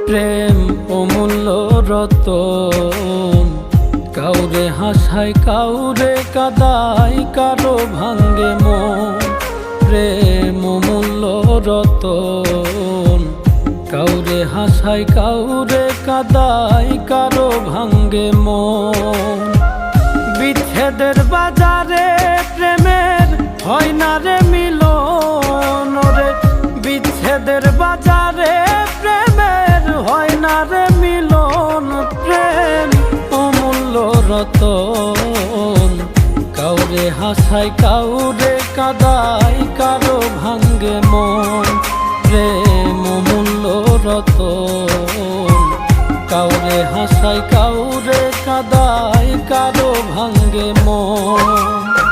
প্রেম অমূল্য রতন, কাউরে হাসায় কাউরে কাদায়, কারো ভাঙ্গে মন। প্রেম অমূল্য রতন, কাউরে হাসায় কাউরে কাদায়, কারো ভাঙ্গে মন। বিচ্ছেদের বাজারে প্রেমের হয় না রে মিলন রে, বিচ্ছেদের বাজারে প্রেমের হয় না রে মিলন। প্রেম অমূল্য রতন, কাউরে হাসায় কাউরে কাদায়, কারো ভাঙ্গে মন। প্রেম অমূল্য রতন, কাউরে হাসায় কাউরে কাদায়, কারো ভাঙ্গে মন।